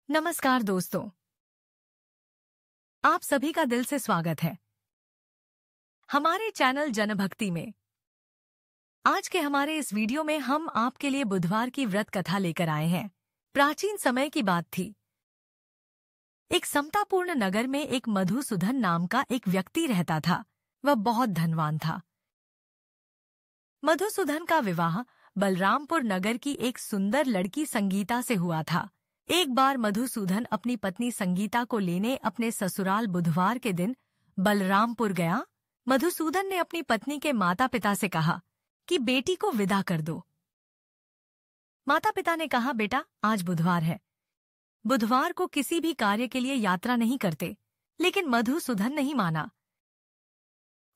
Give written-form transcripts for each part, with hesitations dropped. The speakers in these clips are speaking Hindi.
नमस्कार दोस्तों, आप सभी का दिल से स्वागत है हमारे चैनल जनभक्ति में। आज के हमारे इस वीडियो में हम आपके लिए बुधवार की व्रत कथा लेकर आए हैं। प्राचीन समय की बात थी। एक समतापूर्ण नगर में एक मधुसूदन नाम का एक व्यक्ति रहता था। वह बहुत धनवान था। मधुसूदन का विवाह बलरामपुर नगर की एक सुंदर लड़की संगीता से हुआ था। एक बार मधुसूदन अपनी पत्नी संगीता को लेने अपने ससुराल बुधवार के दिन बलरामपुर गया। मधुसूदन ने अपनी पत्नी के माता पिता से कहा कि बेटी को विदा कर दो। माता पिता ने कहा, बेटा आज बुधवार है, बुधवार को किसी भी कार्य के लिए यात्रा नहीं करते। लेकिन मधुसूदन नहीं माना।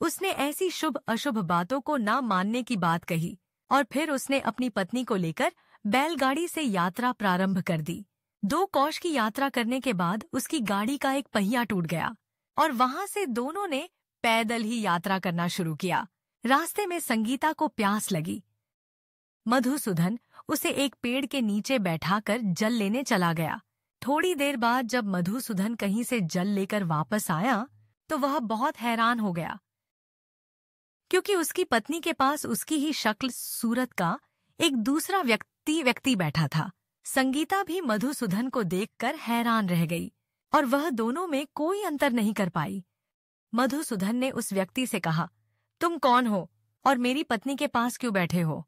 उसने ऐसी शुभ अशुभ बातों को ना मानने की बात कही और फिर उसने अपनी पत्नी को लेकर बैलगाड़ी से यात्रा प्रारंभ कर दी। 2 कोस की यात्रा करने के बाद उसकी गाड़ी का एक पहिया टूट गया और वहां से दोनों ने पैदल ही यात्रा करना शुरू किया। रास्ते में संगीता को प्यास लगी। मधुसूदन उसे एक पेड़ के नीचे बैठाकर जल लेने चला गया। थोड़ी देर बाद जब मधुसूदन कहीं से जल लेकर वापस आया तो वह बहुत हैरान हो गया, क्योंकि उसकी पत्नी के पास उसकी ही शक्ल सूरत का एक दूसरा व्यक्ति बैठा था। संगीता भी मधुसूदन को देखकर हैरान रह गई और वह दोनों में कोई अंतर नहीं कर पाई। मधुसूदन ने उस व्यक्ति से कहा, तुम कौन हो और मेरी पत्नी के पास क्यों बैठे हो?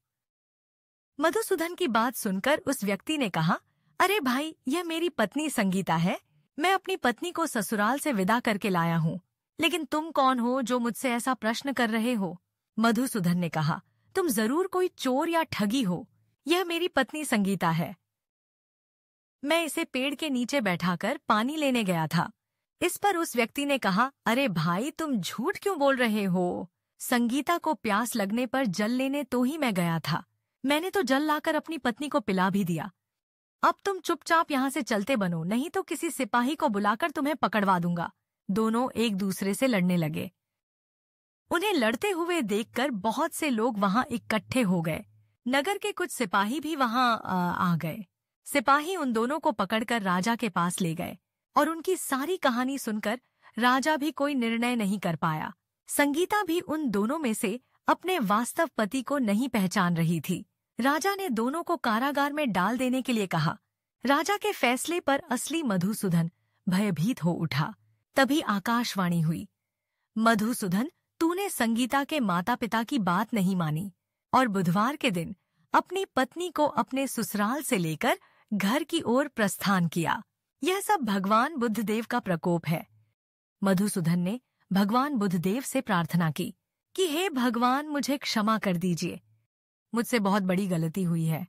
मधुसूदन की बात सुनकर उस व्यक्ति ने कहा, अरे भाई, यह मेरी पत्नी संगीता है। मैं अपनी पत्नी को ससुराल से विदा करके लाया हूँ। लेकिन तुम कौन हो जो मुझसे ऐसा प्रश्न कर रहे हो? मधुसूदन ने कहा, तुम जरूर कोई चोर या ठगी हो। यह मेरी पत्नी संगीता है। मैं इसे पेड़ के नीचे बैठाकर पानी लेने गया था। इस पर उस व्यक्ति ने कहा, अरे भाई, तुम झूठ क्यों बोल रहे हो? संगीता को प्यास लगने पर जल लेने तो ही मैं गया था। मैंने तो जल लाकर अपनी पत्नी को पिला भी दिया। अब तुम चुपचाप यहाँ से चलते बनो, नहीं तो किसी सिपाही को बुलाकर तुम्हें पकड़वा दूंगा। दोनों एक दूसरे से लड़ने लगे। उन्हें लड़ते हुए देखकर बहुत से लोग वहां इकट्ठे हो गए। नगर के कुछ सिपाही भी वहां आ गए। सिपाही उन दोनों को पकड़कर राजा के पास ले गए और उनकी सारी कहानी सुनकर राजा भी कोई निर्णय नहीं कर पाया। संगीता भी उन दोनों में से अपने वास्तव पति को नहीं पहचान रही थी। राजा ने दोनों को कारागार में डाल देने के लिए कहा। राजा के फैसले पर असली मधुसूदन भयभीत हो उठा। तभी आकाशवाणी हुई, मधुसूदन, तूने संगीता के माता पिता की बात नहीं मानी और बुधवार के दिन अपनी पत्नी को अपने ससुराल से लेकर घर की ओर प्रस्थान किया। यह सब भगवान बुद्धदेव का प्रकोप है। मधुसूदन ने भगवान बुद्धदेव से प्रार्थना की कि हे भगवान, मुझे क्षमा कर दीजिए। मुझसे बहुत बड़ी गलती हुई है।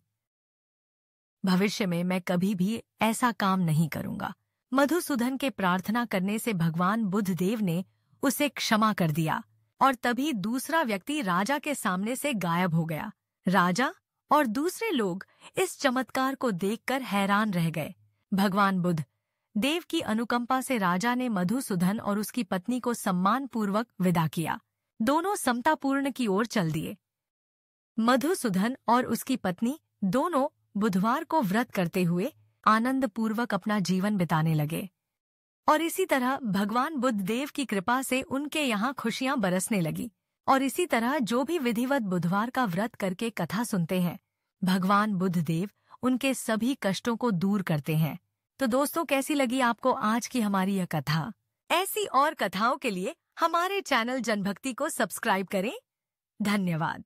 भविष्य में मैं कभी भी ऐसा काम नहीं करूंगा। मधुसूदन के प्रार्थना करने से भगवान बुद्धदेव ने उसे क्षमा कर दिया और तभी दूसरा व्यक्ति राजा के सामने से गायब हो गया। राजा और दूसरे लोग इस चमत्कार को देखकर हैरान रह गए। भगवान बुद्ध देव की अनुकंपा से राजा ने मधुसूदन और उसकी पत्नी को सम्मानपूर्वक विदा किया। दोनों समतापूर्ण की ओर चल दिए। मधुसूदन और उसकी पत्नी दोनों बुधवार को व्रत करते हुए आनंद पूर्वक अपना जीवन बिताने लगे और इसी तरह भगवान बुद्ध देव की कृपा से उनके यहाँ खुशियां बरसने लगी। और इसी तरह जो भी विधिवत बुधवार का व्रत करके कथा सुनते हैं, भगवान बुद्ध देव उनके सभी कष्टों को दूर करते हैं। तो दोस्तों, कैसी लगी आपको आज की हमारी यह कथा? ऐसी और कथाओं के लिए हमारे चैनल जनभक्ति को सब्सक्राइब करें। धन्यवाद।